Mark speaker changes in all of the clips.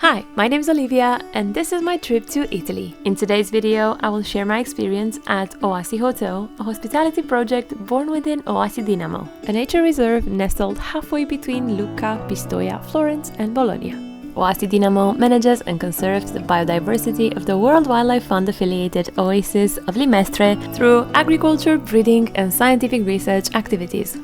Speaker 1: Hi, my name is Olivia and this is my trip to Italy. In today's video, I will share my experience at OasyHotel, a hospitality project born within Oasi Dinamo, a nature reserve nestled halfway between Lucca, Pistoia, Florence and Bologna. Oasi Dinamo manages and conserves the biodiversity of the World Wildlife Fund affiliated oasis of Limestre through agriculture, breeding and scientific research activities.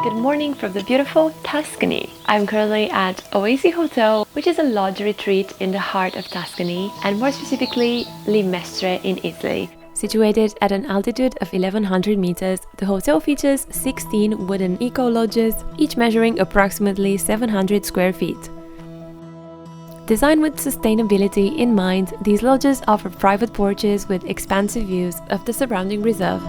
Speaker 1: Good morning from the beautiful Tuscany. I'm currently at OasyHotel, which is a lodge retreat in the heart of Tuscany, and more specifically Limestre in Italy. Situated at an altitude of 1100 meters, the hotel features 16 wooden eco-lodges, each measuring approximately 700 square feet. Designed with sustainability in mind, these lodges offer private porches with expansive views of the surrounding reserve.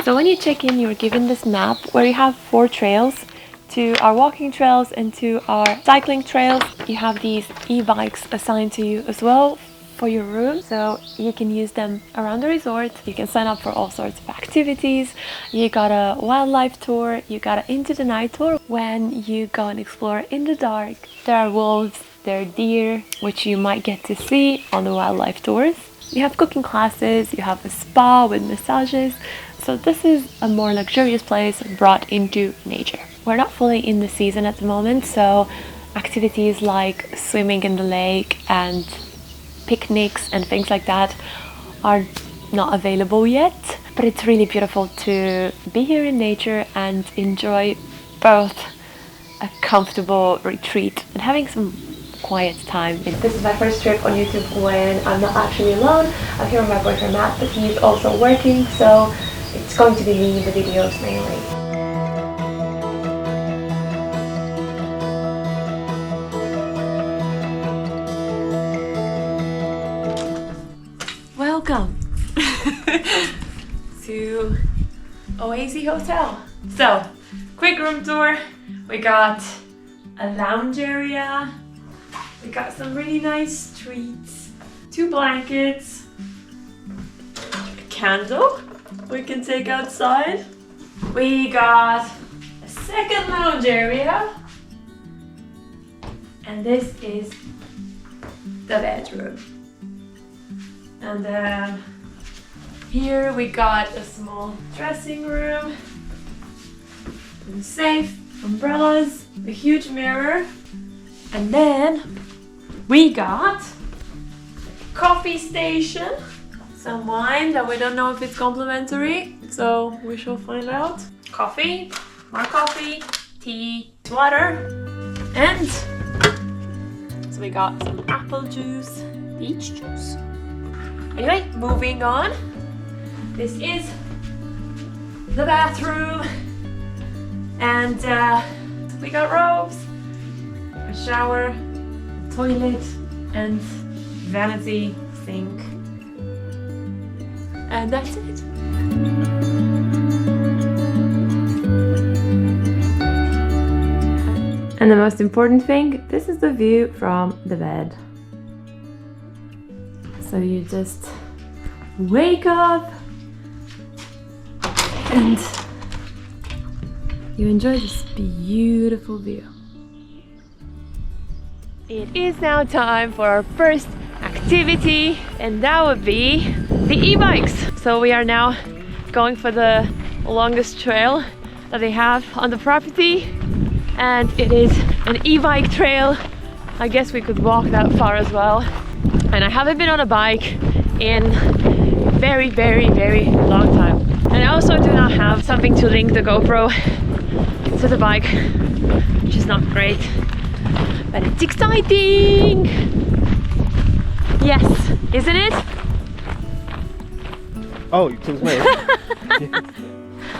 Speaker 1: So when you check in, you're given this map where you have 4 trails, 2 are walking trails and 2 are cycling trails. You have these e-bikes assigned to you as well for your room, so you can use them around the resort. You can sign up for all sorts of activities. You got a wildlife tour, you got an into the night tour. When you go and explore in the dark, there are wolves, there are deer, which you might get to see on the wildlife tours. You have cooking classes, you have a spa with massages. So this is a more luxurious place brought into nature. We're not fully in the season at the moment, so activities like swimming in the lake and picnics and things like that are not available yet. But it's really beautiful to be here in nature and enjoy both a comfortable retreat and having some quiet time. This is my first trip on YouTube when I'm not actually alone. I'm here with my boyfriend Matt, but he's also working, so it's going to be me in the videos mainly. Welcome to OasyHotel. So, quick room tour. We got a lounge area. We got some really nice treats, 2 blankets, a candle we can take outside. We got a second lounge area, and this is the bedroom. And then here we got a small dressing room, a safe, umbrellas, a huge mirror, and then we got a coffee station. Some wine that we don't know if it's complimentary, so we shall find out. Coffee, more coffee, tea, water, and so we got some apple juice, peach juice. Anyway, moving on. This is the bathroom, and we got robes, a shower, a toilet, and vanity sink. And that's it. And the most important thing, this is the view from the bed. So you just wake up and you enjoy this beautiful view. It is now time for our first activity, and that would be the e-bikes. So we are now going for the longest trail that they have on the property, and it is an e-bike trail. I guess we could walk that far as well. And I haven't been on a bike in very long time. And I also do not have something to link the GoPro to the bike, which is not great, but it's exciting. Yes, isn't it?
Speaker 2: Oh, you took me.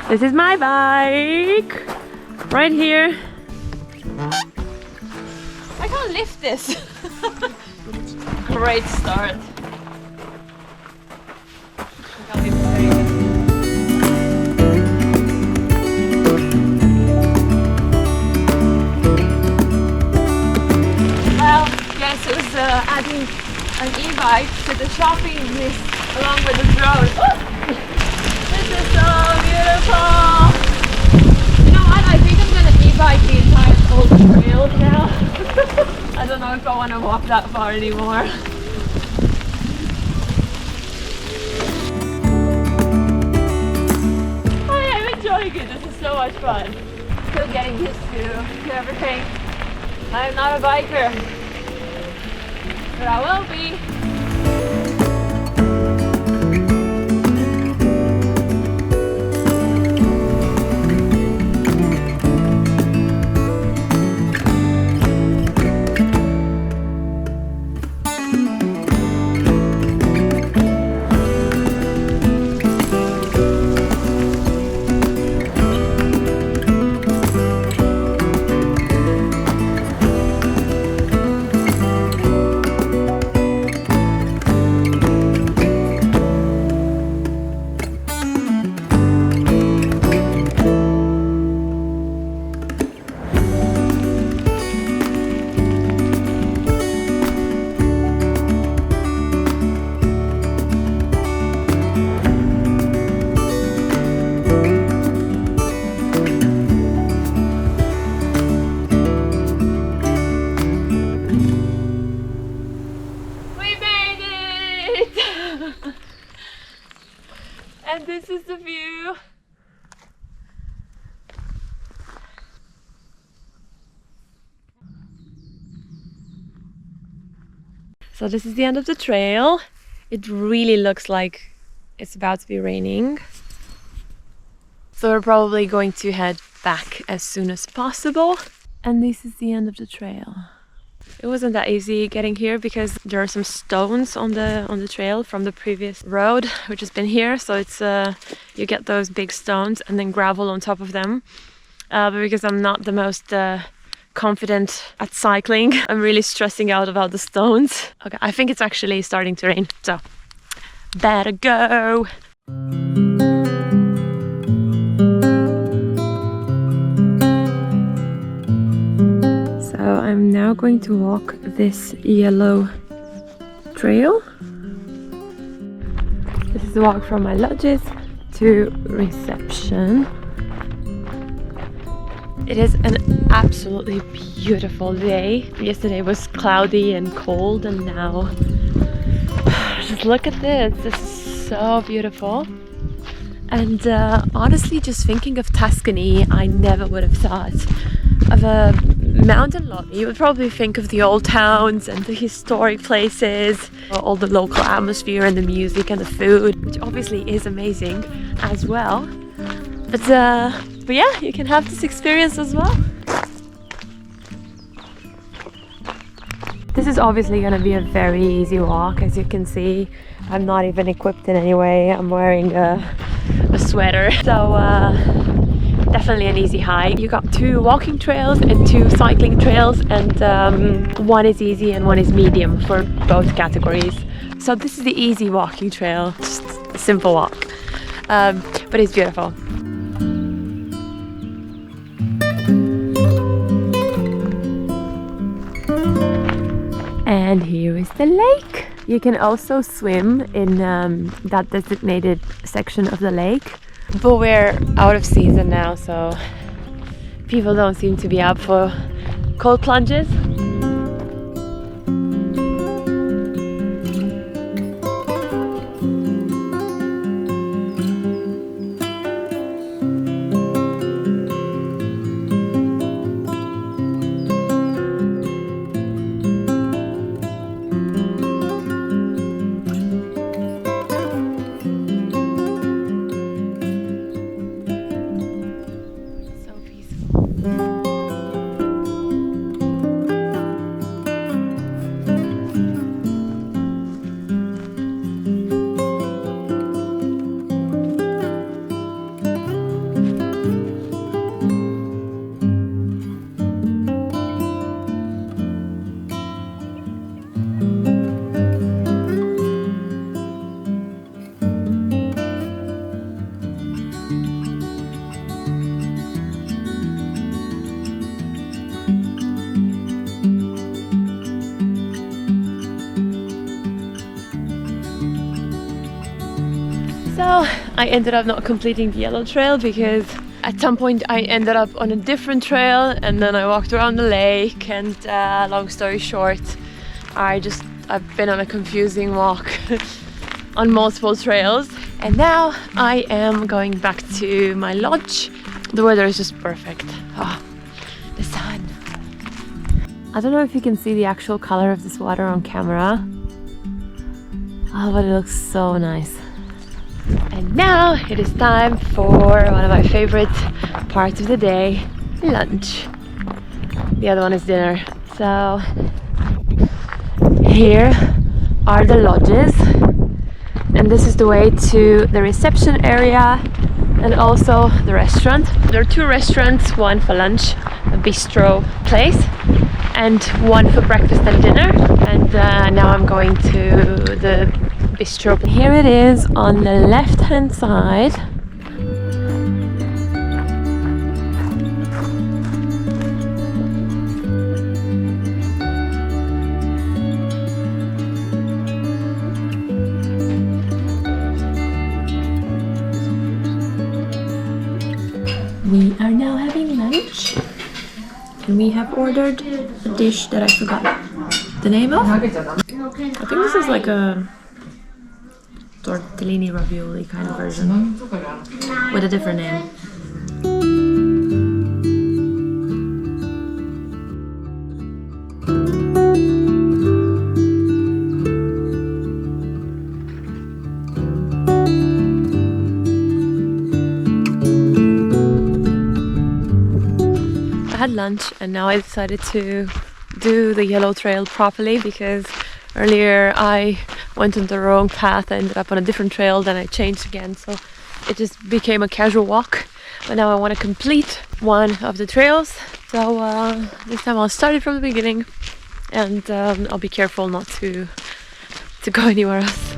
Speaker 1: This is my bike, right here. I can't lift this. Great start. I can't lift it very good. e-bike to the shopping list along with this road. This is so beautiful! You know what? I think I'm gonna e-bike the entire old trail now. I don't know if I want to walk that far anymore. I'm enjoying it. This is so much fun. Still getting used to everything. I'm not a biker, but I will be. And this is the view. So this is the end of the trail. It really looks like it's about to be raining. So we're probably going to head back as soon as possible. And this is the end of the trail. It wasn't that easy getting here because there are some stones on the trail from the previous road which has been here, so it's you get those big stones and then gravel on top of them, but because I'm not the most confident at cycling, I'm really stressing out about the stones. Okay, I think it's actually starting to rain, so better go. So I'm now going to walk this yellow trail. This is the walk from my lodges to reception. It is an absolutely beautiful day. Yesterday was cloudy and cold, and now just look at this. This is so beautiful. And honestly, just thinking of Tuscany, I never would have thought of a mountain lot. You would probably think of the old towns and the historic places, all the local atmosphere and the music and the food, which obviously is amazing as well. But yeah, you can have this experience as well. This is obviously going to be a very easy walk. As you can see, I'm not even equipped in any way. I'm wearing a sweater. So definitely an easy hike. You got 2 walking trails and 2 cycling trails, and one is easy and one is medium for both categories. So this is the easy walking trail, just a simple walk, but it's beautiful. And here is the lake. You can also swim in that designated section of the lake. But we're out of season now, so people don't seem to be up for cold plunges. I ended up not completing the yellow trail because at some point I ended up on a different trail, and then I walked around the lake, and long story short, I've been on a confusing walk on multiple trails, and now I am going back to my lodge. The weather is just perfect. Oh, the sun. I don't know if you can see the actual color of this water on camera. Oh, but it looks so nice. And now it is time for one of my favorite parts of the day, lunch. The other one is dinner. So here are the lodges, and this is the way to the reception area and also the restaurant. There are two restaurants, one for lunch, a bistro place, and one for breakfast and dinner. And now I'm going to the bistro. Here it is on the left hand side. We are now having lunch, and we have ordered a dish that I forgot the name of. I think this is like a tortellini ravioli kind of version with a different name. I had lunch, and now I decided to do the yellow trail properly, because earlier I went on the wrong path. I ended up on a different trail, then I changed again, so it just became a casual walk. But now I want to complete one of the trails, so this time I'll start it from the beginning, and I'll be careful not to go anywhere else.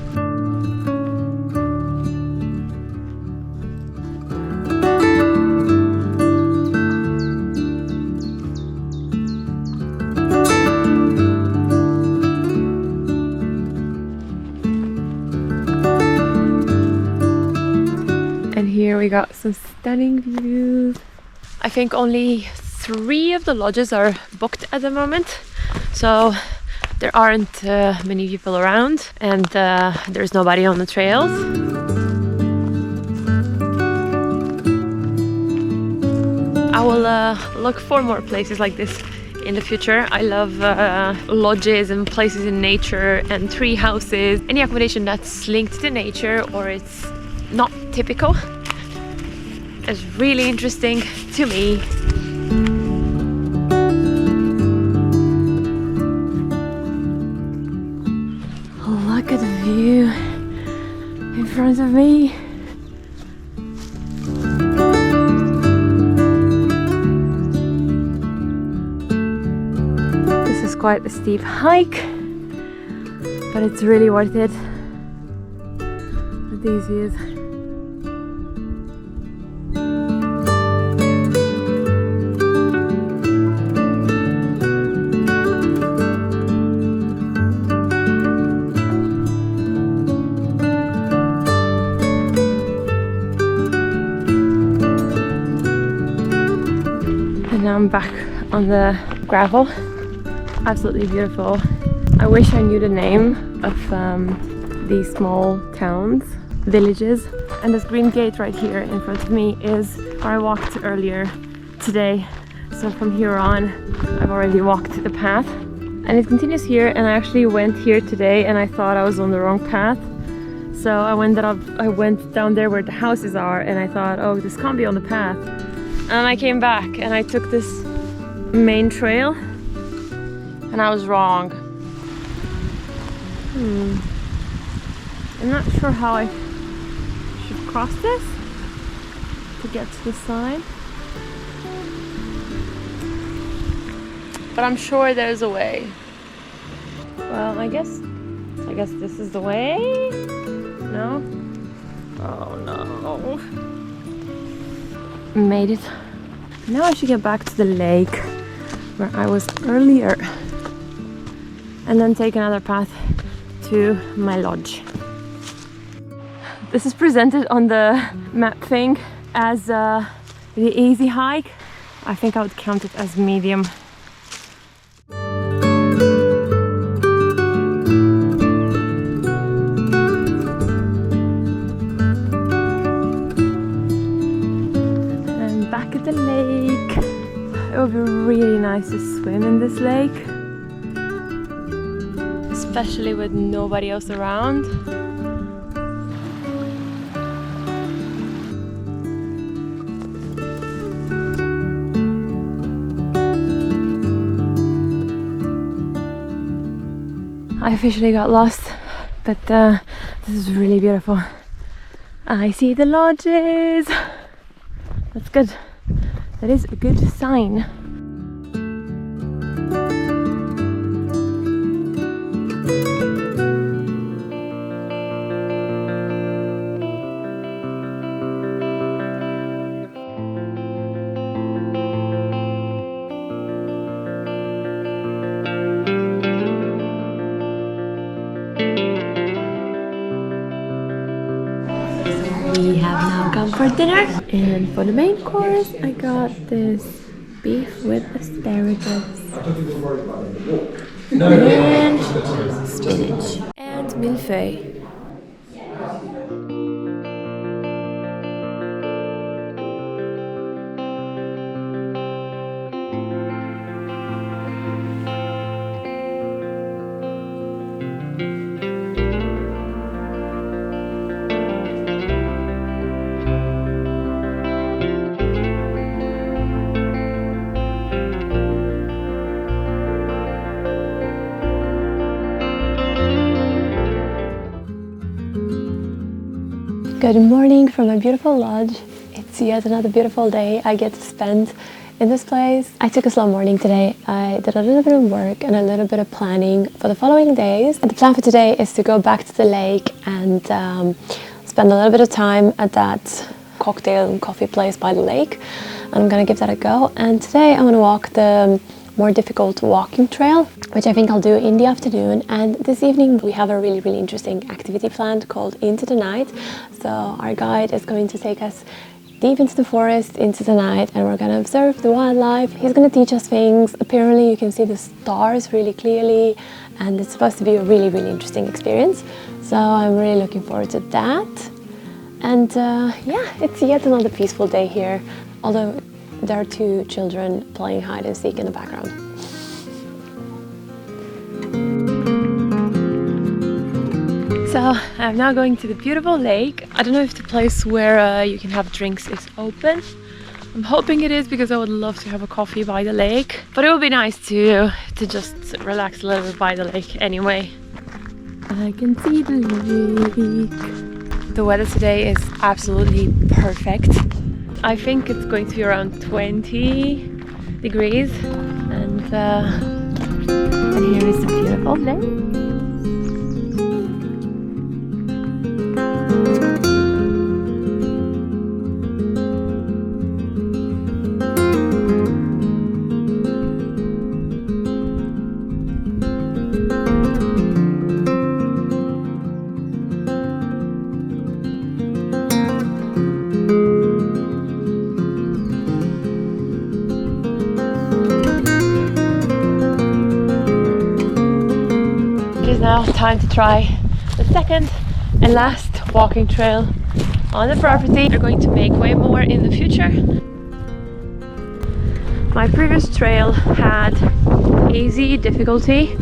Speaker 1: And here we got some stunning views. I think only 3 of the lodges are booked at the moment, so there aren't many people around, and there's nobody on the trails. I will look for more places like this in the future. I love lodges and places in nature and tree houses. Any accommodation that's linked to nature or it's not typical is really interesting to me. Look at the view in front of me. This is quite a steep hike, but it's really worth it with these views. Now I'm back on the gravel. Absolutely beautiful. I wish I knew the name of these small towns, villages. And this green gate right here in front of me is where I walked earlier today. So from here on, I've already walked the path. And it continues here, and I actually went here today and I thought I was on the wrong path. So I went down there where the houses are, and I thought, oh, this can't be on the path. And I came back and I took this main trail, and I was wrong. I'm not sure how I should cross this to get to the side, but I'm sure there's a way. Well, I guess this is the way. No? Oh no. Made it. Now I should get back to the lake where I was earlier, and then take another path to my lodge. This is presented on the map thing as the easy hike. I think I would count it as medium. And back at the lake. It would be really nice to swim in this lake, especially with nobody else around. I officially got lost, but this is really beautiful. I see the lodges. That's good. That is a good sign. We have now come for dinner, and for the main course I got this beef with asparagus and spinach and millefeuille. Good morning from my beautiful lodge. It's yet another beautiful day I get to spend in this place. I took a slow morning today. I did a little bit of work and a little bit of planning for the following days. And the plan for today is to go back to the lake and spend a little bit of time at that cocktail and coffee place by the lake. I'm gonna give that a go. And today I'm gonna walk the more difficult walking trail, which I think I'll do in the afternoon. And this evening we have a really interesting activity planned called Into the Night. So our guide is going to take us deep into the forest, into the night, and we're gonna observe the wildlife. He's gonna teach us things. Apparently you can see the stars really clearly, and it's supposed to be a really interesting experience. So I'm really looking forward to that. And yeah, it's yet another peaceful day here, although there are two children playing hide and seek in the background. So I'm now going to the beautiful lake. I don't know if the place where you can have drinks is open. I'm hoping it is, because I would love to have a coffee by the lake. But it would be nice to just relax a little bit by the lake anyway. I can see the lake. The weather today is absolutely perfect. I think it's going to be around 20 degrees, and here is the beautiful lake. Now time to try the second and last walking trail on the property. We're going to make way more in the future. My previous trail had easy difficulty,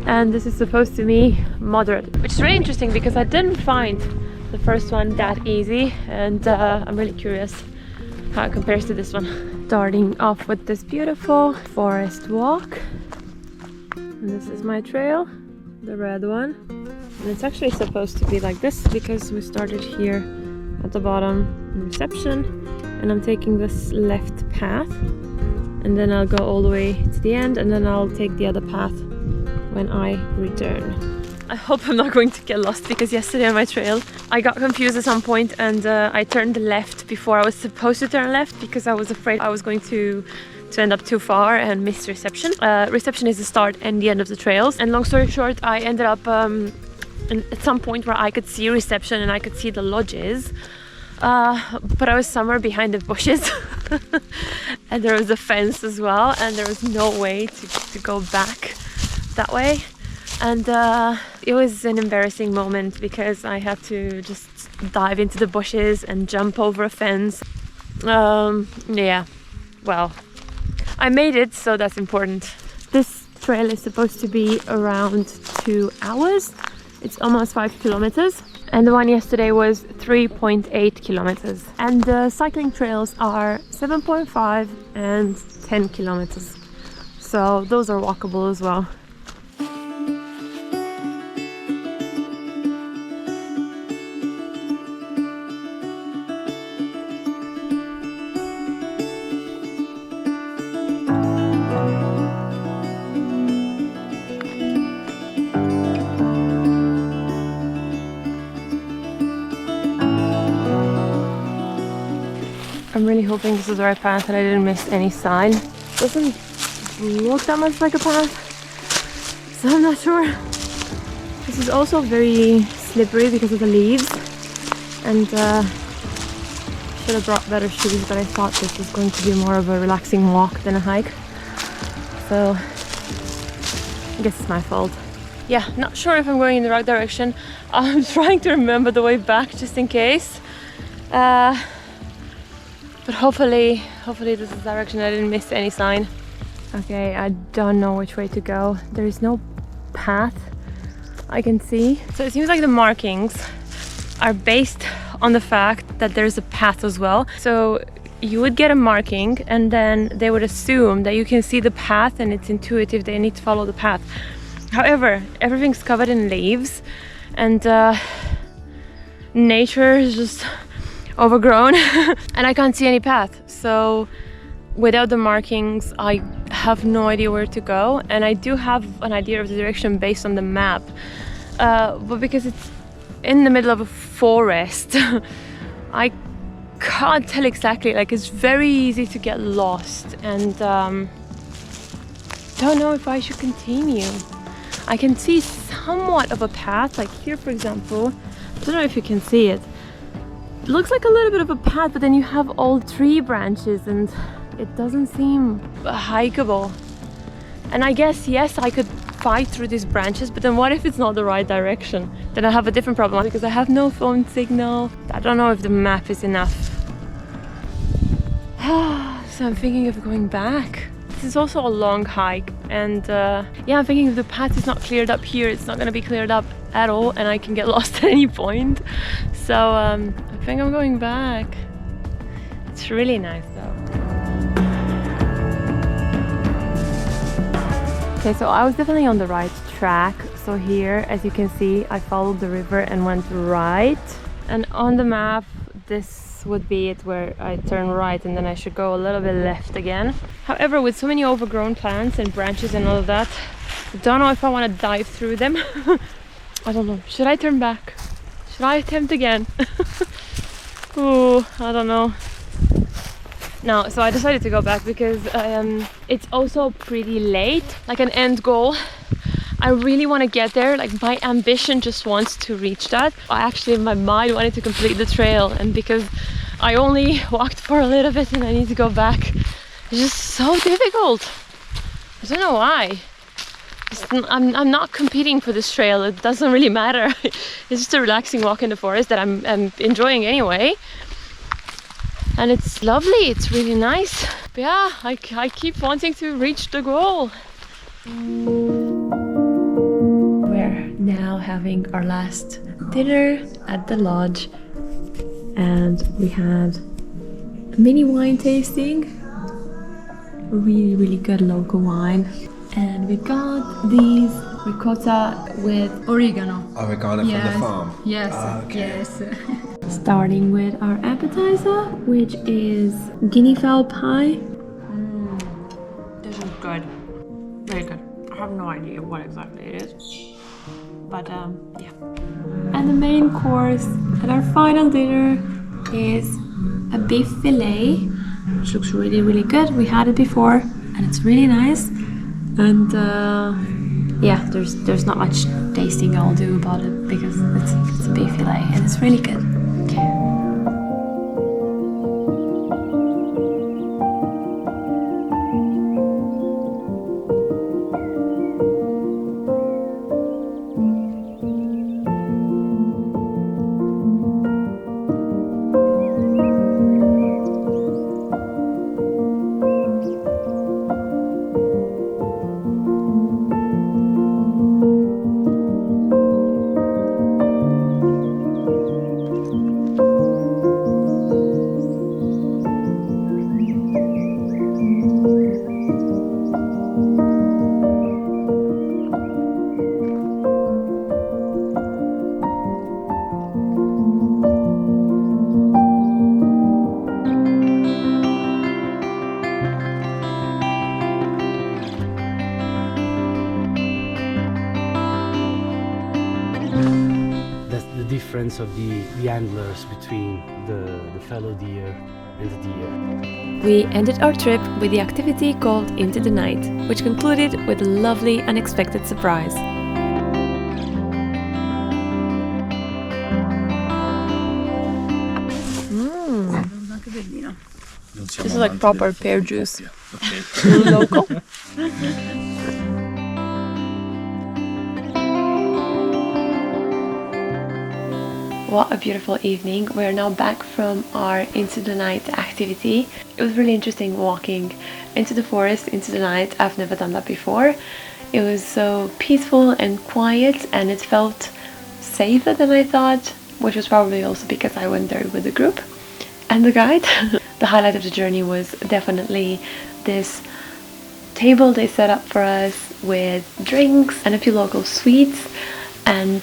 Speaker 1: and this is supposed to be moderate, which is really interesting because I didn't find the first one that easy, and I'm really curious how it compares to this one. Starting off with this beautiful forest walk, and this is my trail, the red one, and it's actually supposed to be like this because we started here at the bottom in reception, and I'm taking this left path, and then I'll go all the way to the end, and then I'll take the other path when I return. I hope I'm not going to get lost, because yesterday on my trail I got confused at some point, and I turned left before I was supposed to turn left because I was afraid I was going to end up too far and miss reception. Reception is the start and the end of the trails, and long story short, I ended up and at some point where I could see reception and I could see the lodges, but I was somewhere behind the bushes and there was a fence as well, and there was no way to go back that way, and it was an embarrassing moment because I had to just dive into the bushes and jump over a fence. Yeah, well, I made it, so that's important. This trail is supposed to be around 2 hours. It's almost 5 kilometers, and the one yesterday was 3.8 kilometers. And the cycling trails are 7.5 and 10 kilometers. So those are walkable as well. I'm really hoping this is the right path and I didn't miss any sign. Doesn't look that much like a path, so I'm not sure. This is also very slippery because of the leaves, and should have brought better shoes, but I thought this was going to be more of a relaxing walk than a hike, so I guess it's my fault. Yeah, not sure if I'm going in the right direction. I'm trying to remember the way back just in case. But hopefully this is the direction. I didn't miss any sign. Okay, I don't know which way to go. There is no path I can see. So it seems like the markings are based on the fact that there's a path as well. So you would get a marking and then they would assume that you can see the path and it's intuitive, they need to follow the path. However, everything's covered in leaves and nature is just overgrown and I can't see any path. So without the markings, I have no idea where to go, and I do have an idea of the direction based on the map, but because it's in the middle of a forest, I can't tell exactly. Like, it's very easy to get lost, and don't know if I should continue. I can see somewhat of a path, like here for example. I don't know if you can see it. It looks like a little bit of a path, but then you have all tree branches and it doesn't seem hikeable. And I guess, yes, I could fight through these branches, but then what if it's not the right direction? Then I have a different problem because I have no phone signal. I don't know if the map is enough. So I'm thinking of going back. This is also a long hike, and yeah, I'm thinking if the path is not cleared up here, it's not going to be cleared up at all, and I can get lost at any point. So I think I'm going back. It's really nice though. Okay, so I was definitely on the right track. So here, as you can see, I followed the river and went right. And on the map, this would be it where I turn right, and then I should go a little bit left again. However, with so many overgrown plants and branches and all of that, I don't know if I want to dive through them. I don't know. Should I turn back? Should I attempt again? Ooh, I don't know. No, so I decided to go back because it's also pretty late, like an end goal. I really want to get there, like my ambition just wants to reach that. I actually, in my mind, wanted to complete the trail, and because I only walked for a little bit and I need to go back, it's just so difficult. I don't know why. I'm not competing for this trail, it doesn't really matter. It's just a relaxing walk in the forest that I'm enjoying anyway. And it's lovely, it's really nice. But yeah, I keep wanting to reach the goal. We're now having our last dinner at the lodge, and we had a mini wine tasting. Really good local wine. And we got these ricotta with oregano.
Speaker 2: Oregano from the farm?
Speaker 3: Yes,
Speaker 2: okay.
Speaker 3: Yes.
Speaker 1: Starting with our appetizer, which is guinea fowl pie.
Speaker 3: This is good. Very good. I have no idea what exactly it is. But yeah.
Speaker 1: And the main course and our final dinner is a beef fillet, which looks really good. We had it before and it's really nice. And yeah, there's not much tasting I'll do about it because it's a beef fillet and it's really good.
Speaker 2: That's the difference of the antlers between the fallow deer and the deer.
Speaker 1: We ended our trip with the activity called Into the Night, which concluded with a lovely unexpected surprise. This is like proper pear juice. Local. What a beautiful evening. We're now back from our Into the Night activity. It was really interesting walking into the forest, into the night. I've never done that before. It was so peaceful and quiet, and it felt safer than I thought, which was probably also because I went there with the group and the guide. The highlight of the journey was definitely this table they set up for us with drinks and a few local sweets. And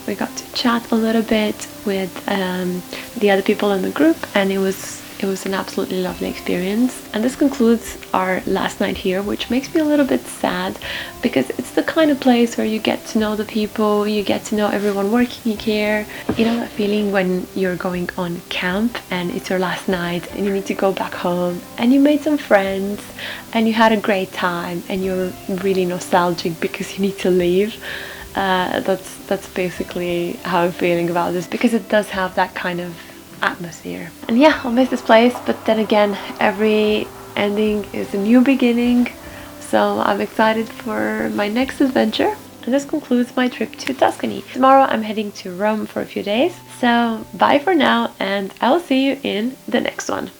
Speaker 1: we got to chat a little bit with the other people in the group, and it was an absolutely lovely experience. And this concludes our last night here, which makes me a little bit sad because it's the kind of place where you get to know the people, you get to know everyone working here. You know that feeling when you're going on camp and it's your last night and you need to go back home and you made some friends and you had a great time and you're really nostalgic because you need to leave. That's basically how I'm feeling about this, because it does have that kind of atmosphere. And yeah, I'll miss this place, but then again, every ending is a new beginning, so I'm excited for my next adventure. And this concludes my trip to Tuscany. Tomorrow I'm heading to Rome for a few days, so bye for now, and I'll see you in the next one.